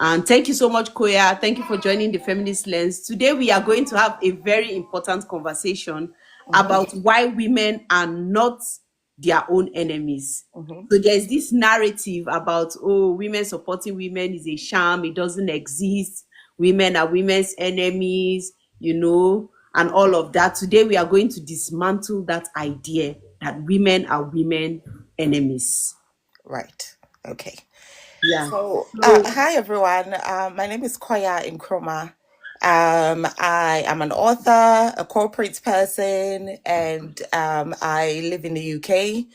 And thank you so much, Koya. Thank you for joining the Feminist Lens. Today, we are going to have a very important conversation about why women are not their own enemies. So there's this narrative about, oh, women supporting women is a sham, it doesn't exist, women are women's enemies, and all of that. Today, we are going to dismantle that idea that women are women enemies. Right. Okay. Yeah. So, So hi everyone. My name is Koya Nkrumah. I am an author, a corporate person, and I live in the UK.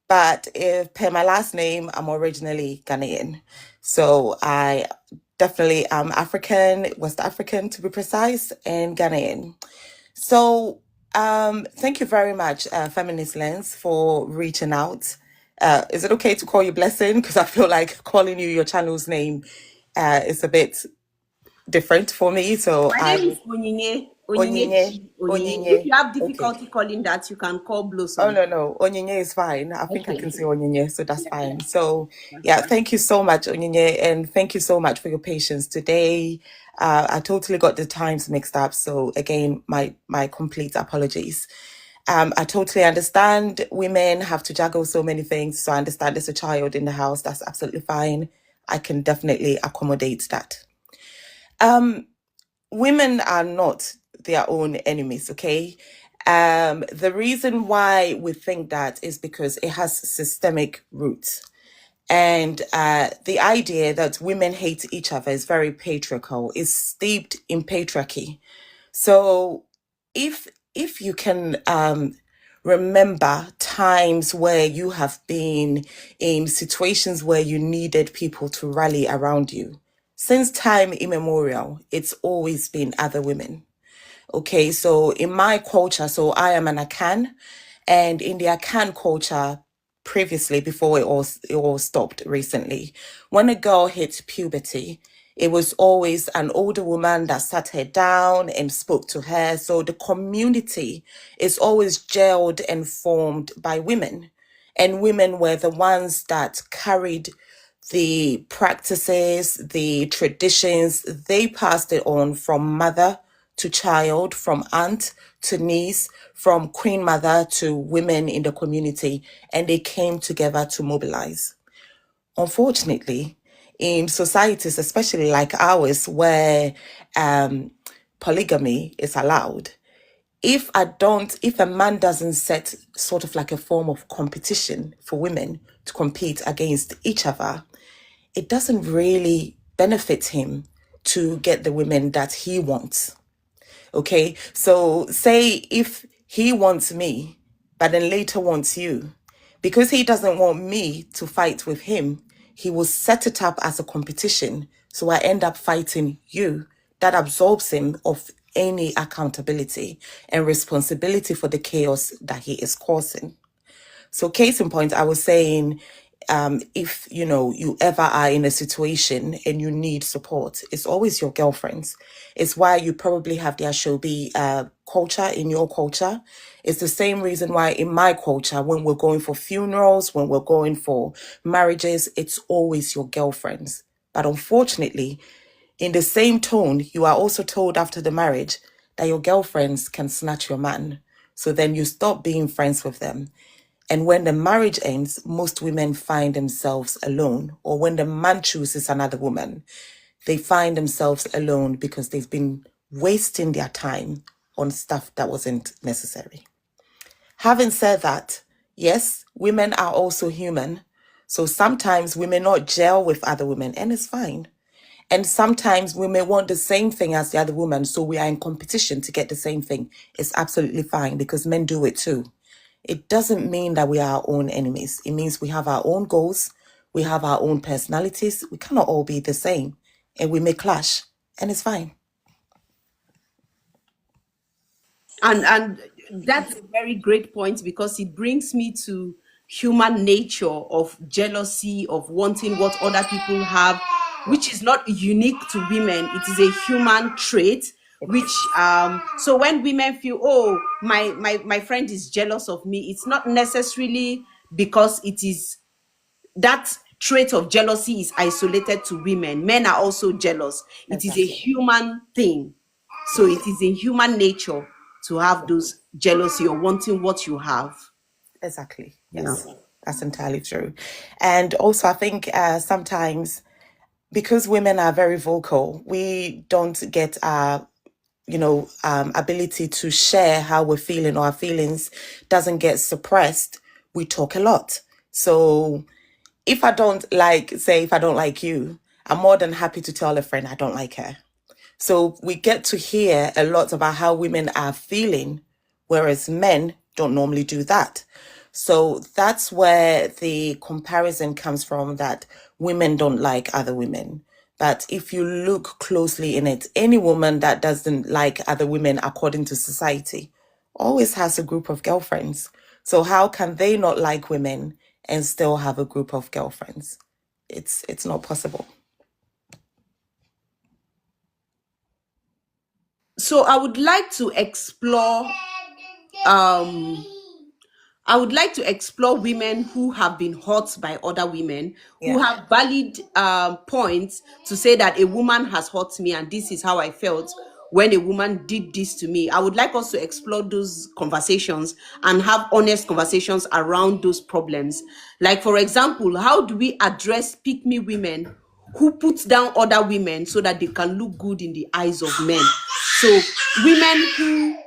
But if per my last name, I'm originally Ghanaian. So I definitely am African, West African to be precise, and Ghanaian. So thank you very much, Feminist Lens, for reaching out. Is it okay to call you Blessing? Because I feel like calling you your channel's name is a bit different for me. So my I name would is Onyinye. Onyinye, Onyinye. If Onyinye. you have Okay. difficulty calling that, you can call Oh Blossom. no, Onyinye is fine. I think I Okay. can say Onyinye, so that's fine. So That's yeah, fine. thank you so much, Onyinye, and thank you so much for your patience today. I totally got the times mixed up, so again, my complete apologies. I totally understand women have to juggle so many things, so I understand there's a child in the house. That's absolutely fine. I can definitely accommodate that. Women are not their own enemies, okay? The reason why we think that is because it has systemic roots. And the idea that women hate each other is very patriarchal, is steeped in patriarchy. So if if you can remember times where you have been in situations where you needed people to rally around you, since time immemorial, it's always been other women. Okay, so in my culture, so I am an Akan, and in the Akan culture, previously, before it all stopped recently, when a girl hit puberty, it was always an older woman that sat her down and spoke to her. So the community is always gelled and formed by women. And women were the ones that carried the practices, the traditions, they passed it on from mother to child, from aunt to niece, from queen mother to women in the community, and they came together to mobilize. Unfortunately, in societies, especially like ours, where polygamy is allowed, if a man doesn't set sort of like a form of competition for women to compete against each other, it doesn't really benefit him to get the women that he wants. Okay, so say if he wants me, but then later wants you, because he doesn't want me to fight with him, he will set it up as a competition. So I end up fighting you. That absolves him of any accountability and responsibility for the chaos that he is causing. So case in point, I was saying, if you ever are in a situation and you need support, it's always your girlfriends. It's why you probably have the Ashobi culture in your culture. It's the same reason why in my culture, when we're going for funerals, when we're going for marriages, it's always your girlfriends. But unfortunately, in the same tone, you are also told after the marriage that your girlfriends can snatch your man. So then you stop being friends with them. And when the marriage ends, most women find themselves alone. Or when the man chooses another woman, they find themselves alone because they've been wasting their time on stuff that wasn't necessary. Having said that, yes, women are also human. So sometimes we may not gel with other women, and it's fine. And sometimes we may want the same thing as the other woman, so we are in competition to get the same thing. It's absolutely fine because men do it too. It doesn't mean that we are our own enemies. It means we have our own goals, we have our own personalities. We cannot all be the same, and we may clash, and it's fine. And that's a very great point because it brings me to human nature of jealousy, of wanting what other people have, which is not unique to women. It is a human trait. Which so when women feel, oh, my friend is jealous of me, it's not necessarily because it is that trait of jealousy is isolated to women. Men are also jealous. It is a Exactly. human thing. So it is in human nature to have those jealousy or wanting what you have. Exactly. Yeah. Yes, that's entirely true. And also, I think sometimes because women are very vocal, we don't get our ability to share how we're feeling, or our feelings doesn't get suppressed. We talk a lot. So if I don't like, say, if I don't like you, I'm more than happy to tell a friend I don't like her. So we get to hear a lot about how women are feeling, whereas men don't normally do that. So that's where the comparison comes from, that women don't like other women. But if you look closely in it, any woman that doesn't like other women according to society always has a group of girlfriends. So how can they not like women and still have a group of girlfriends? It's not possible. So I would like to explore um women who have been hurt by other women, who Yeah. have valid points to say that a woman has hurt me and this is how I felt when a woman did this to me. I would like us to explore those conversations and have honest conversations around those problems. Like, for example, how do we address pick me women who put down other women so that they can look good in the eyes of men? So women who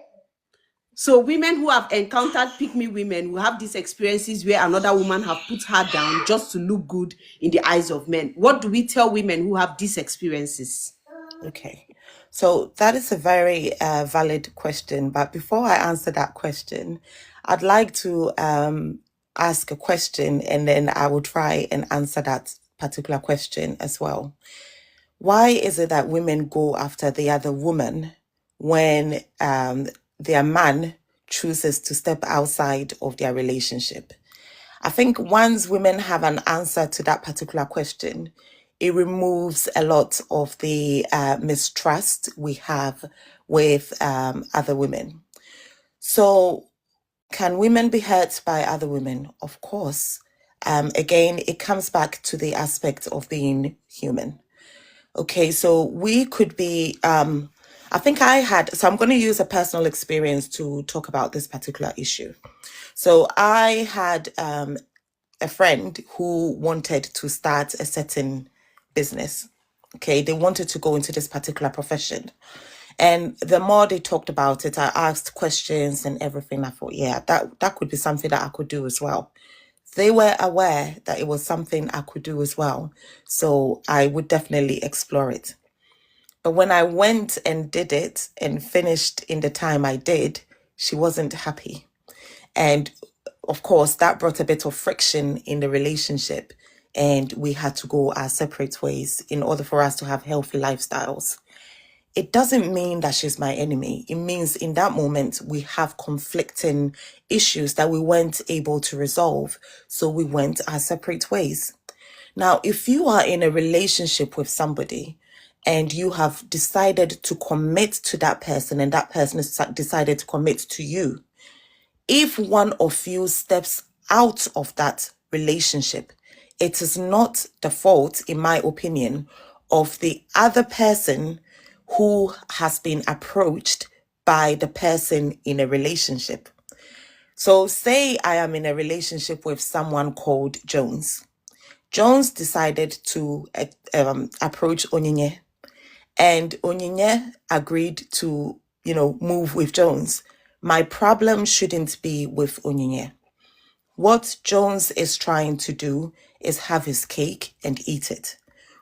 women who have encountered pick me women who have these experiences where another woman have put her down just to look good in the eyes of men. What do we tell women who have these experiences? Okay. So that is a very valid question. But before I answer that question, I'd like to ask a question, and then I will try and answer that particular question as well. Why is it that women go after the other woman when their man chooses to step outside of their relationship? I think once women have an answer to that particular question, it removes a lot of the mistrust we have with other women. So, can women be hurt by other women? Of course. Again, it comes back to the aspect of being human. Okay, so we could be, I think so I'm going to use a personal experience to talk about this particular issue. So I had a friend who wanted to start a certain business. Okay, they wanted to go into this particular profession. And the more they talked about it, I asked questions and everything. I thought, yeah, that could be something that I could do as well. They were aware that it was something I could do as well. So I would definitely explore it. But when I went and did it and finished in the time I did, she wasn't happy. And of course, that brought a bit of friction in the relationship. And we had to go our separate ways in order for us to have healthy lifestyles. It doesn't mean that she's my enemy. It means in that moment, we have conflicting issues that we weren't able to resolve. So we went our separate ways. Now, if you are in a relationship with somebody and you have decided to commit to that person and that person has decided to commit to you, if one of you steps out of that relationship, it is not the fault, in my opinion, of the other person who has been approached by the person in a relationship. So say I am in a relationship with someone called Jones. Jones decided to approach Onyinye, and Onyinye agreed to, move with Jones. My problem shouldn't be with Onyinye. What Jones is trying to do is have his cake and eat it,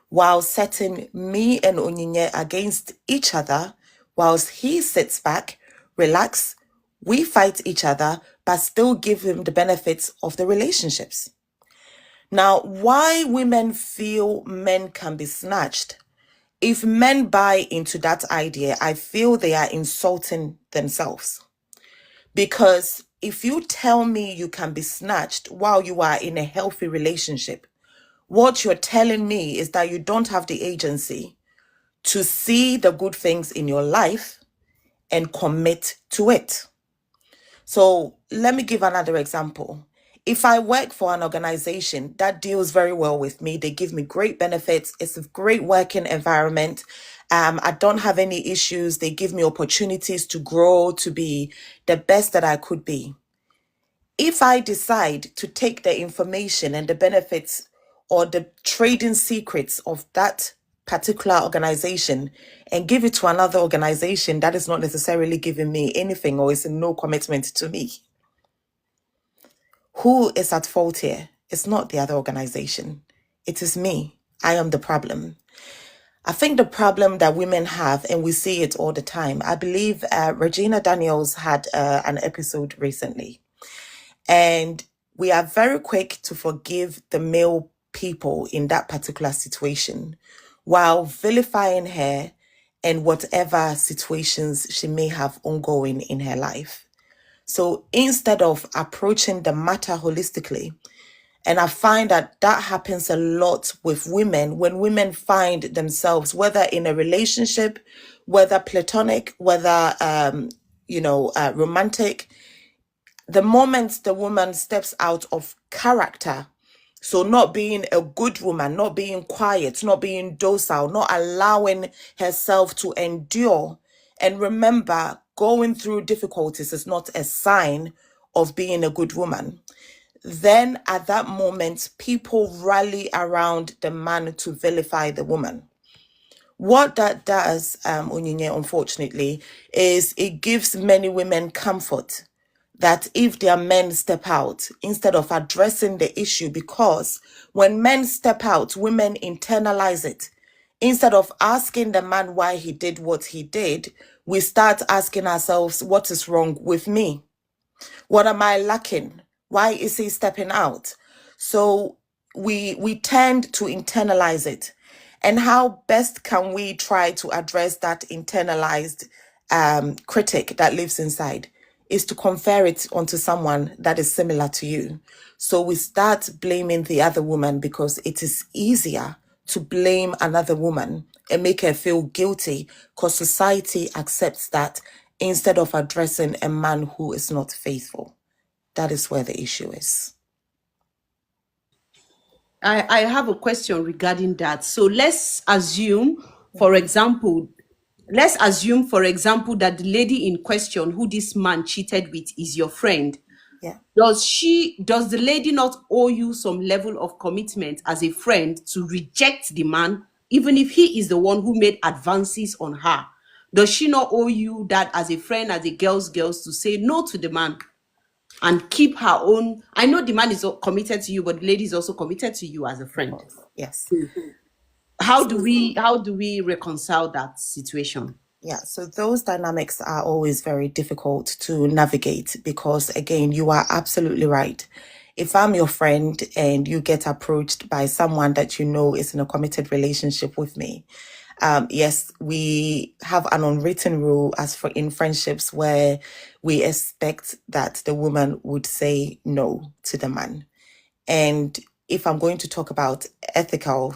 while setting me and Onyinye against each other, whilst he sits back, relax, we fight each other, but still give him the benefits of the relationships. Now, why women feel men can be snatched? If men buy into that idea, I feel they are insulting themselves. Because if you tell me you can be snatched while you are in a healthy relationship, what you're telling me is that you don't have the agency to see the good things in your life and commit to it. So let me give another example. If I work for an organization that deals very well with me, they give me great benefits, it's a great working environment. I don't have any issues. They give me opportunities to grow, to be the best that I could be. If I decide to take the information and the benefits or the trading secrets of that particular organization and give it to another organization that is not necessarily giving me anything or is no commitment to me, who is at fault here? It's not the other organization. It is me. I am the problem. I think the problem that women have, and we see it all the time, I believe Regina Daniels had an episode recently, and we are very quick to forgive the male people in that particular situation while vilifying her and whatever situations she may have ongoing in her life. So instead of approaching the matter holistically, and I find that that happens a lot with women when women find themselves, whether in a relationship, whether platonic, whether, romantic, the moment the woman steps out of character, so not being a good woman, not being quiet, not being docile, not allowing herself to endure. And remember, going through difficulties is not a sign of being a good woman. Then at that moment, people rally around the man to vilify the woman. What that does, Onyinye, unfortunately, is it gives many women comfort that if their men step out, instead of addressing the issue, because when men step out, women internalize it. Instead of asking the man why he did what he did, we start asking ourselves, what is wrong with me? What am I lacking? Why is he stepping out? So we tend to internalize it. And how best can we try to address that internalized critic that lives inside is to confer it onto someone that is similar to you. So we start blaming the other woman because it is easier to blame another woman and make her feel guilty because society accepts that instead of addressing a man who is not faithful. That is where the issue is. I have a question regarding that. So let's assume, for example, that the lady in question who this man cheated with is your friend. Yeah. Does the lady not owe you some level of commitment as a friend to reject the man, even if he is the one who made advances on her? Does she not owe you that as a friend, as a girl's to say no to the man and keep her own? I know the man is committed to you, but the lady is also committed to you as a friend. Yes. How do we reconcile that situation? Yeah, so those dynamics are always very difficult to navigate because, again, you are absolutely right. If I'm your friend and you get approached by someone that you know is in a committed relationship with me, yes, we have an unwritten rule as for in friendships where we expect that the woman would say no to the man. And if I'm going to talk about ethical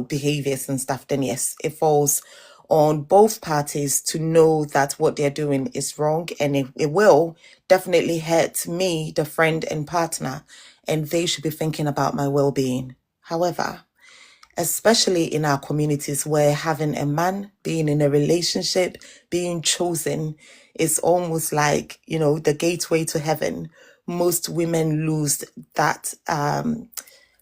behaviors and stuff, then yes, it falls on both parties to know that what they're doing is wrong, and it will definitely hurt me, the friend and partner, and they should be thinking about my well-being. However, especially in our communities where having a man, being in a relationship, being chosen is almost like, the gateway to heaven, most women lose that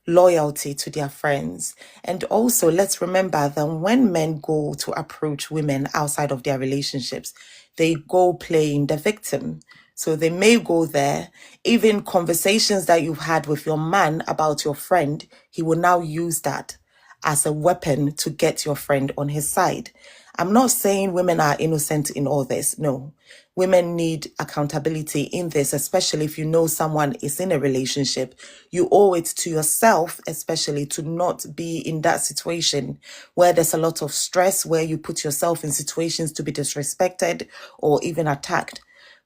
loyalty to their friends. And also, let's remember that when men go to approach women outside of their relationships, they go playing the victim. So they may go there, even conversations that you've had with your man about your friend, he will now use that as a weapon to get your friend on his side. I'm not saying women are innocent in all this. No, women need accountability in this, especially if you know someone is in a relationship. You owe it to yourself, especially, to not be in that situation where there's a lot of stress, where you put yourself in situations to be disrespected or even attacked.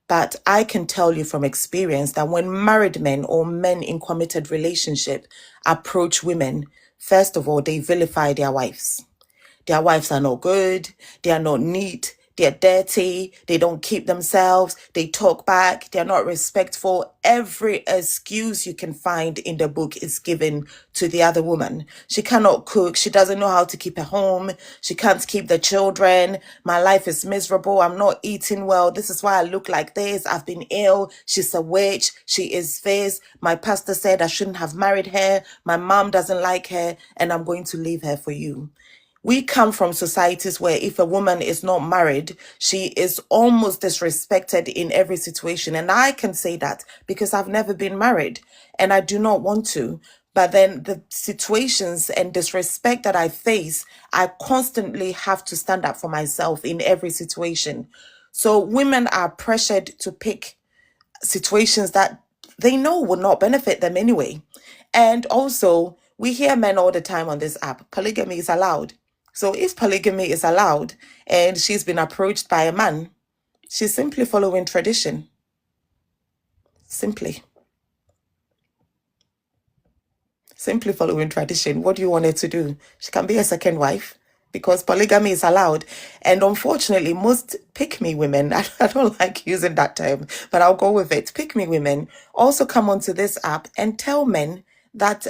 But I can tell you from experience that when married men or men in committed relationship approach women, first of all, they vilify their wives. Their wives are not good. They are not neat. they're dirty, they don't keep themselves, they talk back, they're not respectful. Every excuse you can find in the book is given to the other woman. She cannot cook, she doesn't know how to keep a home, she can't keep the children. My life is miserable, I'm not eating well, this is why I look like this, I've been ill, she's a witch, she is this, my pastor said I shouldn't have married her, my mom doesn't like her, and I'm going to leave her for you. We come from societies where if a woman is not married, she is almost disrespected in every situation. And I can say that because I've never been married and I do not want to. But then the situations and disrespect that I face, I constantly have to stand up for myself in every situation. So women are pressured to pick situations that they know will not benefit them anyway. And also, we hear men all the time on this app, polygamy is allowed. So if polygamy is allowed and she's been approached by a man, she's simply following tradition. Simply following tradition. What do you want her to do? She can be a second wife because polygamy is allowed. And unfortunately, most pick-me women, I don't like using that term, but I'll go with it. Pick-me women also come onto this app and tell men that,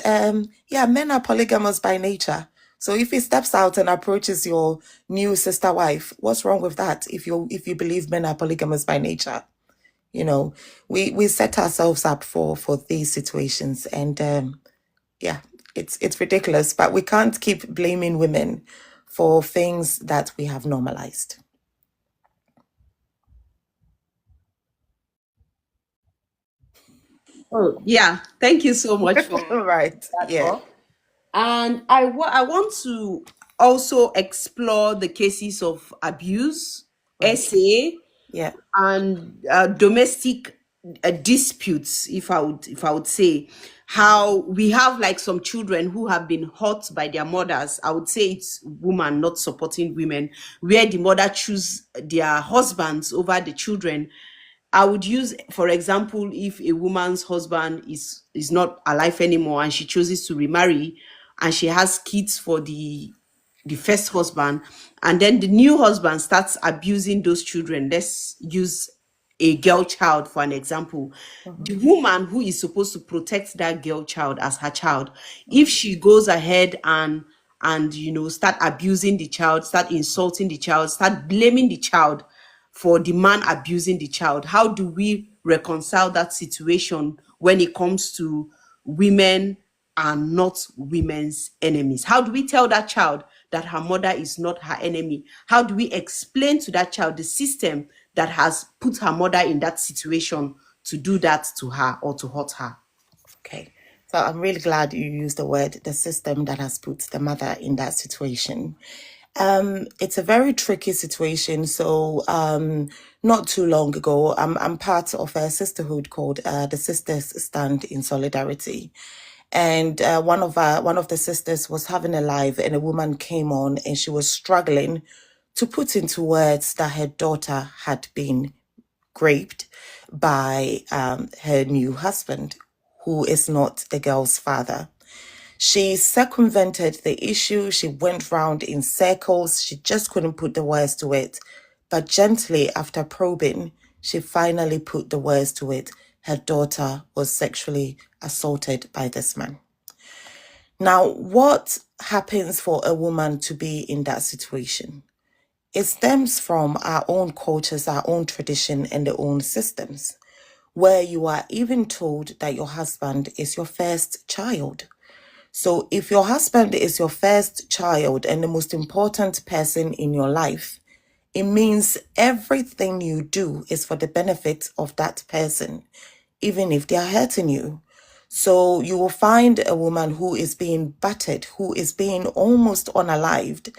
yeah, men are polygamous by nature. So if he steps out and approaches your new sister wife, what's wrong with that? If you believe men are polygamous by nature, you know, we set ourselves up for these situations, and yeah, it's ridiculous. But we can't keep blaming women for things that we have normalized. Oh, yeah. Thank you so much for Right. that Yeah. talk. And I want to also explore the cases of abuse, Right. SA, Yeah. and domestic disputes. If I would say, how we have like some children who have been hurt by their mothers. I would say it's women not supporting women, where the mother choose their husbands over the children. I would use, for example, if a woman's husband is not alive anymore and she chooses to remarry, and she has kids for the first husband, and then the new husband starts abusing those children. Let's use a girl child for an example. The woman who is supposed to protect that girl child as her child, if she goes ahead and start abusing the child, start insulting the child, start blaming the child for the man abusing the child, how do we reconcile that situation when it comes to women are not women's enemies? How do we tell that child that her mother is not her enemy? How do we explain to that child the system that has put her mother in that situation to do that to her or to hurt her? Okay. So I'm really glad you used the word the system that has put the mother in that situation. It's a very tricky situation. So not too long ago, I'm part of a sisterhood called the Sisters Stand in Solidarity. And one of the sisters was having a live, and a woman came on and she was struggling to put into words that her daughter had been raped by her new husband, who is not the girl's father. She circumvented the issue. She went round in circles. She just couldn't put the words to it. But gently, after probing, she finally put the words to it. Her daughter was sexually assaulted by this man. Now, what happens for a woman to be in that situation? It stems from our own cultures, our own tradition, and their own systems, where you are even told that your husband is your first child. So if your husband is your first child and the most important person in your life, it means everything you do is for the benefit of that person, even if they are hurting you. So you will find a woman who is being battered, who is being almost unalived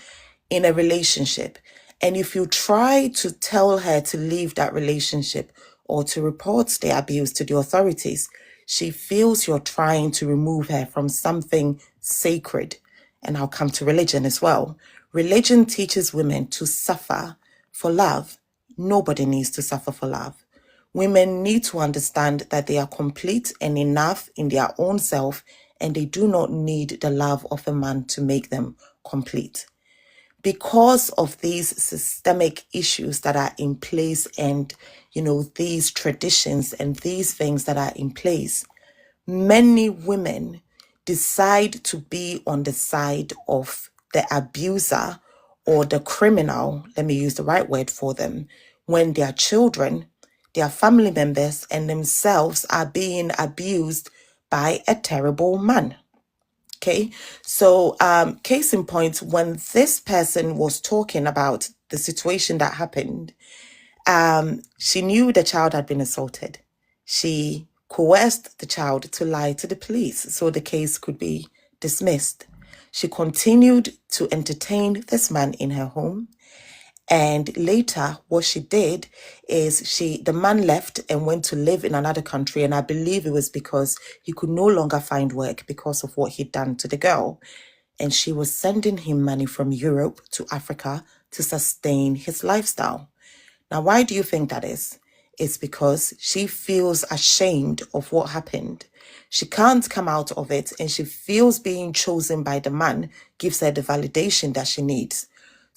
in a relationship. And if you try to tell her to leave that relationship or to report the abuse to the authorities, she feels you're trying to remove her from something sacred. And I'll come to religion as well. Religion teaches women to suffer for love. Nobody needs to suffer for love. Women need to understand that they are complete and enough in their own self, and they do not need the love of a man to make them complete. because of these systemic issues that are in place, and these traditions and these things that are in place, many women decide to be on the side of the abuser or the criminal, let me use the right word for them, when their children, their family members, and themselves are being abused by a terrible man. Okay, so case in point, when this person was talking about the situation that happened, she knew the child had been assaulted. She coerced the child to lie to the police so the case could be dismissed. She continued to entertain this man in her home. And later, what she did is the man left and went to live in another country. And I believe it was because he could no longer find work because of what he'd done to the girl. And she was sending him money from Europe to Africa to sustain his lifestyle. Now, why do you think that is? It's because she feels ashamed of what happened. She can't come out of it, and she feels being chosen by the man gives her the validation that she needs.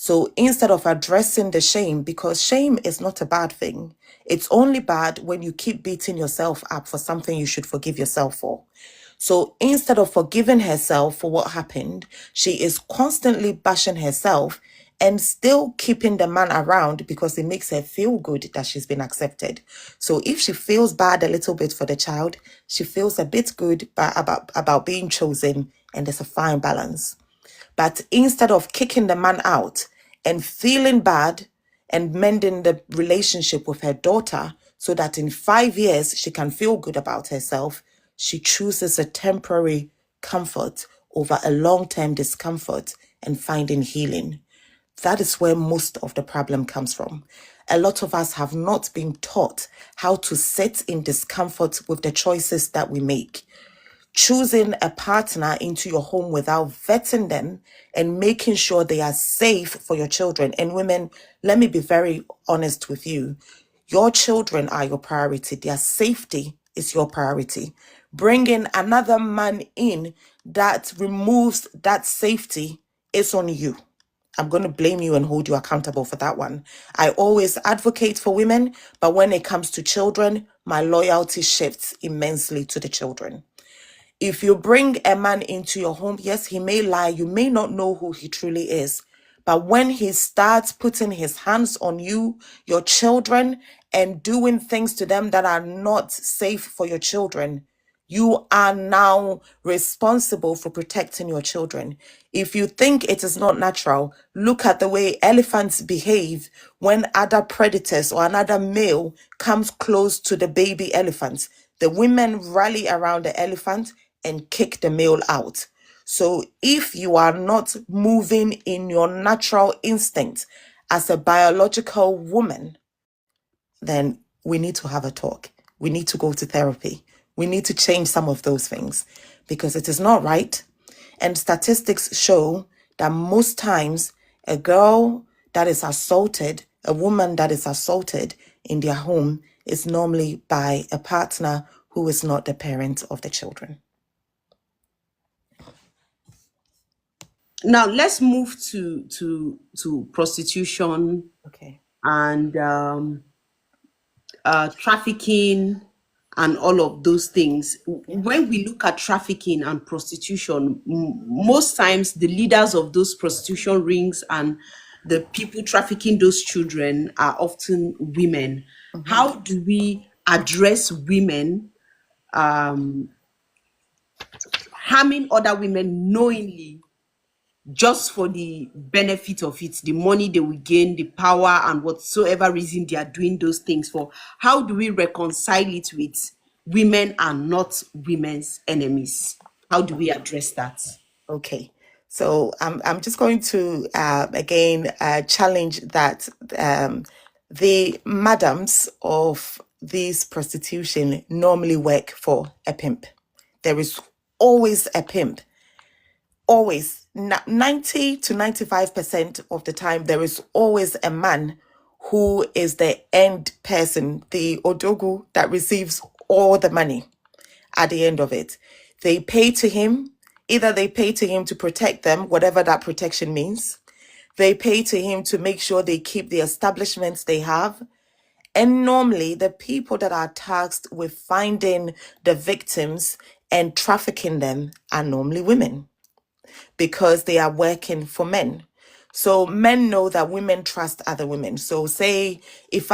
So instead of addressing the shame, because shame is not a bad thing, it's only bad when you keep beating yourself up for something you should forgive yourself for. So instead of forgiving herself for what happened, she is constantly bashing herself and still keeping the man around because it makes her feel good that she's been accepted. So if she feels bad a little bit for the child, she feels a bit good about being chosen, and there's a fine balance. But instead of kicking the man out and feeling bad and mending the relationship with her daughter so that in 5 years she can feel good about herself, she chooses a temporary comfort over a long-term discomfort and finding healing. That is where most of the problem comes from. A lot of us have not been taught how to sit in discomfort with the choices that we make. Choosing a partner into your home without vetting them and making sure they are safe for your children. And women, let me be very honest with you. Your children are your priority. Their safety is your priority. Bringing another man in that removes that safety is on you. I'm going to blame you and hold you accountable for that one. I always advocate for women, but when it comes to children, my loyalty shifts immensely to the children. If you bring a man into your home, yes, he may lie. You may not know who he truly is. But when he starts putting his hands on you, your children, and doing things to them that are not safe for your children, you are now responsible for protecting your children. If you think it is not natural, look at the way elephants behave when other predators or another male comes close to the baby elephant. The women rally around the elephant and kick the male out. So if you are not moving in your natural instinct as a biological woman, then we need to have a talk. We need to go to therapy. We need to change some of those things because it is not right. And statistics show that most times a girl that is assaulted, a woman that is assaulted in their home is normally by a partner who is not the parent of the children. Now let's move to prostitution Okay. and trafficking and all of those things. When we look at trafficking and prostitution, most times the leaders of those prostitution rings and the people trafficking those children are often women. How do we address women harming other women knowingly just for the benefit of it, the money they will gain, the power, and whatsoever reason they are doing those things for? How do we reconcile it with women are not women's enemies? How do we address that? Okay. So I'm just going to again challenge that the madams of this prostitution normally work for a pimp. There is always a pimp. Always 90 to 95% of the time, there is always a man who is the end person, the odogu that receives all the money at the end of it. They pay to him. Either they pay to him to protect them, whatever that protection means. They pay to him to make sure they keep the establishments they have. And normally, the people that are tasked with finding the victims and trafficking them are normally women, because they are working for men. So men know that women trust other women. So say if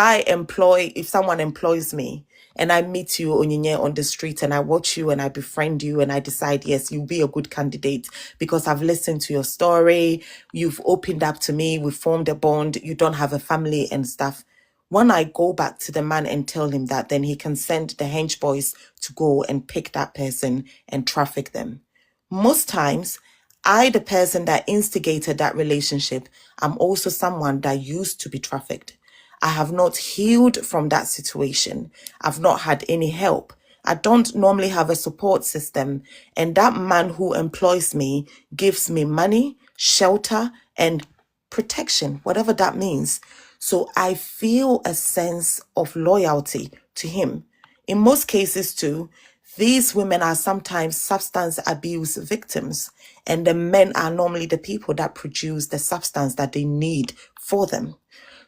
someone employs me and I meet you, Onyinye, on the street, and I watch you and I befriend you and I decide, yes, you'll be a good candidate because I've listened to your story, you've opened up to me, we've formed a bond, you don't have a family and stuff. When I go back to the man and tell him that, then he can send the hench boys to go and pick that person and traffic them. Most times, I, the person that instigated that relationship, I'm also someone that used to be trafficked. I have not healed from that situation. I've not had any help. I don't normally have a support system. And that man who employs me gives me money, shelter, and protection, whatever that means. So I feel a sense of loyalty to him. In most cases, too, these women are sometimes substance abuse victims, and the men are normally the people that produce the substance that they need for them.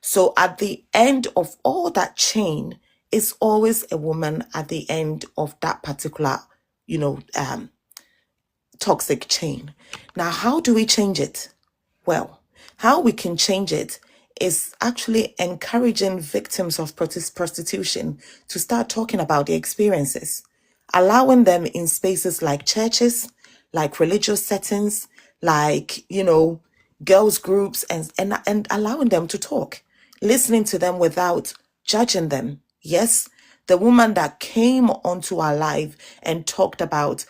So at the end of all that chain, it's always a woman at the end of that particular, toxic chain. Now, how do we change it? Well, how we can change it is actually encouraging victims of prostitution to start talking about their experiences, allowing them in spaces like churches, like religious settings, like, girls groups, and allowing them to talk, listening to them without judging them. Yes, the woman that came onto our life and talked about,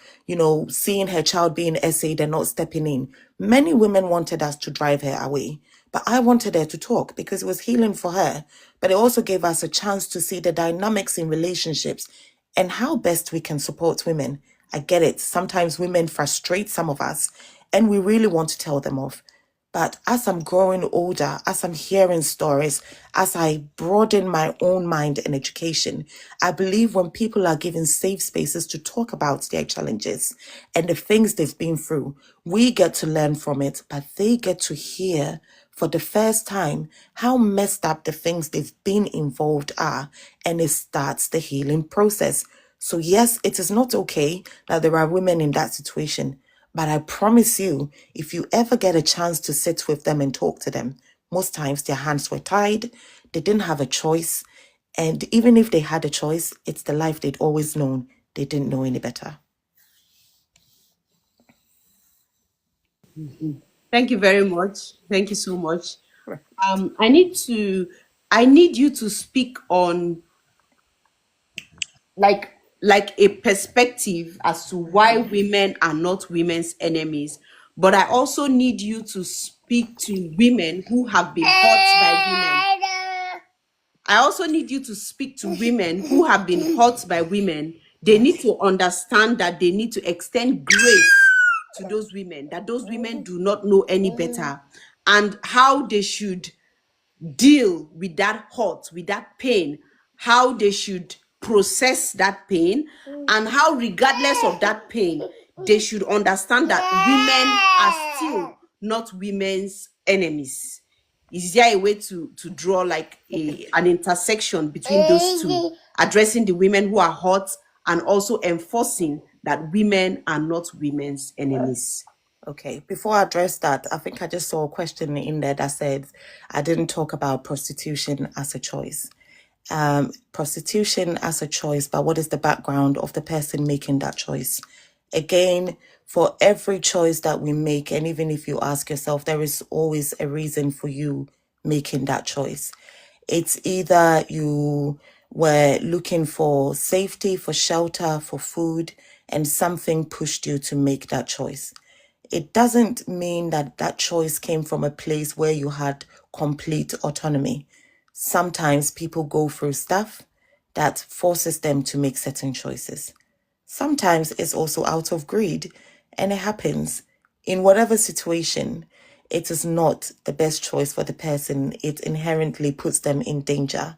seeing her child being essayed and not stepping in. Many women wanted us to drive her away, but I wanted her to talk because it was healing for her. But it also gave us a chance to see the dynamics in relationships and how best we can support women. I get it. Sometimes women frustrate some of us and we really want to tell them off. But as I'm growing older, as I'm hearing stories, as I broaden my own mind and education, I believe when people are given safe spaces to talk about their challenges and the things they've been through, we get to learn from it, but they get to hear for the first time how messed up the things they've been involved are, and it starts the healing process. So yes, it is not okay that there are women in that situation. But I promise you, if you ever get a chance to sit with them and talk to them, most times their hands were tied, they didn't have a choice. And even if they had a choice, it's the life they'd always known. They didn't know any better. Thank you very much. Thank you so much. I need you to speak on like a perspective as to why women are not women's enemies. But I also need you to speak to women who have been hurt by women. I also need you to speak to women who have been hurt by women. They need to understand that they need to extend grace to those women, that those women do not know any better, and how they should deal with that hurt, with that pain, how they should process that pain, and how, regardless of that pain, they should understand that women are still not women's enemies. Is there a way to draw like an intersection between those two, addressing the women who are hurt and also enforcing that women are not women's enemies? Okay, before I address that, I think I just saw a question in there that said I didn't talk about prostitution as a choice. Prostitution as a choice, but what is the background of the person making that choice? Again, for every choice that we make, and even if you ask yourself, there is always a reason for you making that choice. It's either you were looking for safety, for shelter, for food, and something pushed you to make that choice. It doesn't mean that that choice came from a place where you had complete autonomy. Sometimes people go through stuff that forces them to make certain choices. Sometimes it's also out of greed, and it happens. In whatever situation, it is not the best choice for the person. It inherently puts them in danger.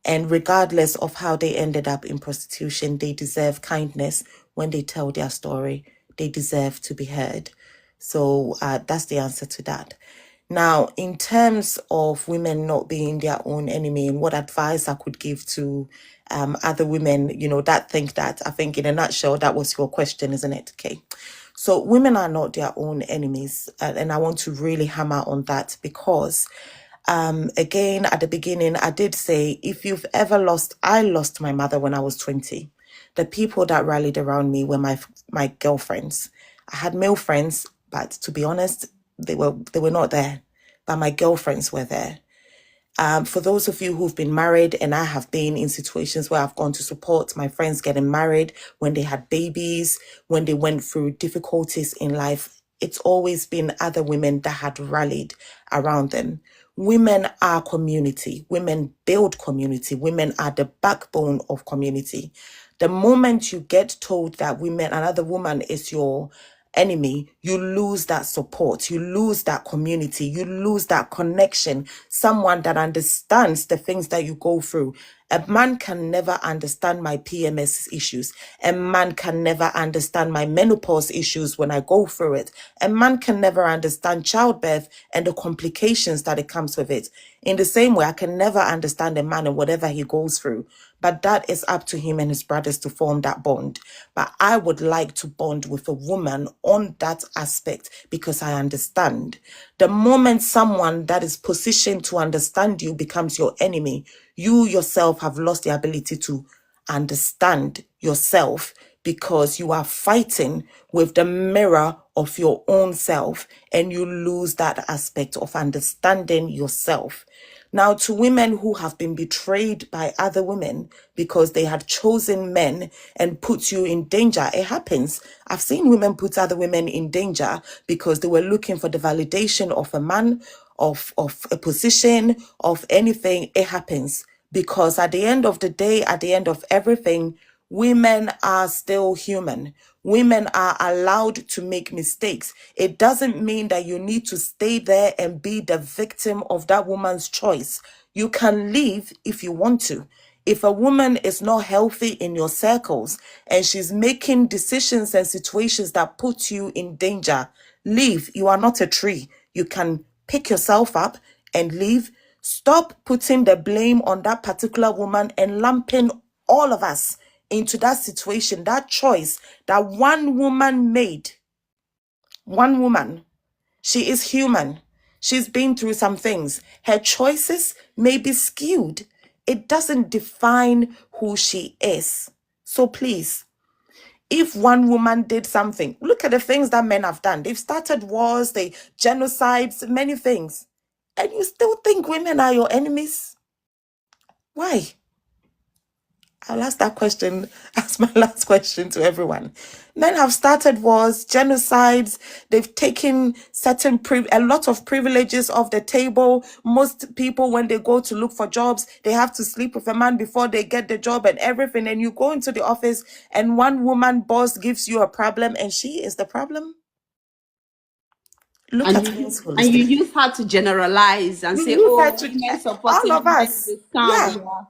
And regardless of how they ended up in prostitution, they deserve kindness when they tell their story. They deserve to be heard. So that's the answer to that. Now, in terms of women not being their own enemy and what advice I could give to other women, that think that, I think in a nutshell, that was your question, isn't it? Okay. So women are not their own enemies. And I want to really hammer on that because again, at the beginning, I did say, if you've ever I lost my mother when I was 20. The people that rallied around me were my girlfriends. I had male friends, but to be honest, they were not there. But my girlfriends were there. For those of you who've been married, and I have been in situations where I've gone to support my friends getting married, when they had babies, when they went through difficulties in life, it's always been other women that had rallied around them. Women are community. Women build community. Women are the backbone of community. The moment you get told that another woman is your enemy, you lose that support, you lose that community, you lose that connection, someone that understands the things that you go through. A man can never understand my PMS issues. A man can never understand my menopause issues when I go through it. A man can never understand childbirth and the complications that it comes with it. In the same way, I can never understand a man and whatever he goes through. But that is up to him and his brothers to form that bond. But I would like to bond with a woman on that aspect because I understand. The moment someone that is positioned to understand you becomes your enemy, you yourself have lost the ability to understand yourself because you are fighting with the mirror of your own self and you lose that aspect of understanding yourself. Now, to women who have been betrayed by other women because they had chosen men and put you in danger, it happens. I've seen women put other women in danger because they were looking for the validation of a man, of a position, of anything. It happens because at the end of the day, at the end of everything, women are still human. Women are allowed to make mistakes. It doesn't mean that you need to stay there and be the victim of that woman's choice. You can leave if you want to. If a woman is not healthy in your circles and she's making decisions and situations that put you in danger, leave. You are not a tree. You can pick yourself up and leave. Stop putting the blame on that particular woman and lumping all of us into that situation, that choice that one woman made. One woman. She is human. She's been through some things. Her choices may be skewed. It doesn't define who she is. So please, if one woman did something, look at the things that men have done. They've started wars, they genocides, many things. And you still think women are your enemies? Why? I'll ask that question as my last question to everyone. Men have started wars, genocides. They've taken a lot of privileges off the table. Most people, when they go to look for jobs, they have to sleep with a man before they get the job and everything. And you go into the office and one woman boss gives you a problem and she is the problem. Look at things And you holistically. use her to generalize and say, You oh, said to women supporting all of women us. is a scam. Yeah.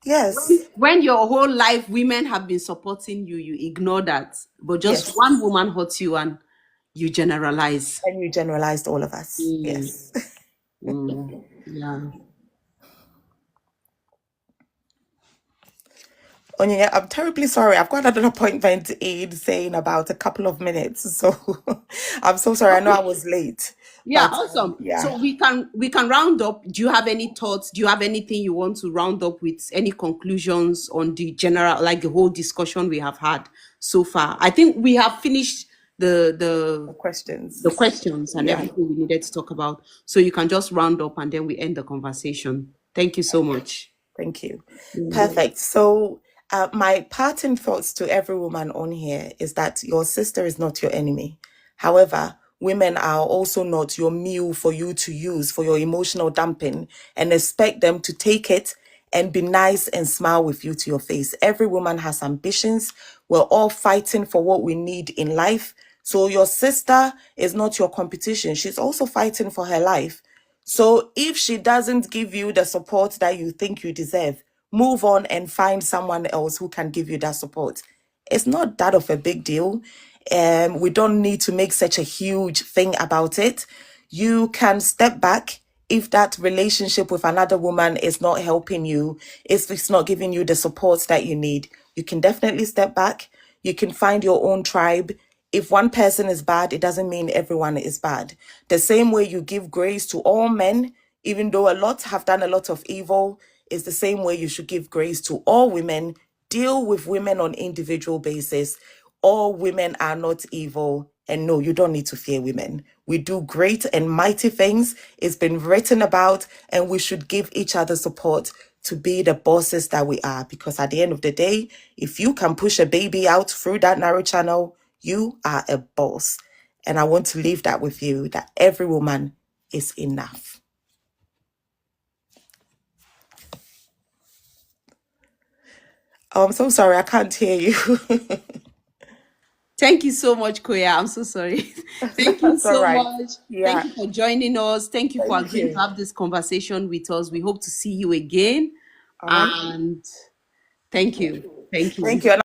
Yes. When your whole life women have been supporting you, you ignore that. But just Yes. one woman hurts you and you generalize. And you generalized all of us. Yes. Yeah. Onyinye, I'm terribly sorry. I've got another appointment in saying about a couple of minutes. So I'm so sorry. I know I was late. Yeah, But awesome. yeah. So we can round up. Do you have any thoughts? Do you have anything you want to round up with? Any conclusions on the general, like the whole discussion we have had so far? I think we have finished The questions. the questions and Yeah. everything we needed to talk about. So you can just round up and then we end the conversation. Thank you so much. Thank you. Perfect. So my parting thoughts to every woman on here is that your sister is not your enemy. However, women are also not your meal for you to use for your emotional dumping and expect them to take it and be nice and smile with you to your face. Every woman has ambitions. We're all fighting for what we need in life. So your sister is not your competition. She's also fighting for her life. So if she doesn't give you the support that you think you deserve, move on and find someone else who can give you that support. It's not that of a big deal. We don't need to make such a huge thing about it. You can step back if that relationship with another woman is not helping you, if it's not giving you the support that you need. You can definitely step back. You can find your own tribe. If one person is bad, it doesn't mean everyone is bad. The same way you give grace to all men, even though a lot have done a lot of evil, is the same way you should give grace to all women. Deal with women on individual basis. All women are not evil. And no, you don't need to fear women. We do great and mighty things. It's been written about, and we should give each other support to be the bosses that we are. Because at the end of the day, if you can push a baby out through that narrow channel, you are a boss. And I want to leave that with you, that every woman is enough. Oh, I'm so sorry, I can't hear you. Thank you so much, Koya. I'm so sorry. Thank you That's all so right. much. Yeah, Thank you for joining us. Thank you for thank agreeing to you. have this conversation with us. We hope to see you again. All right. And thank you. Thank you. Thank you.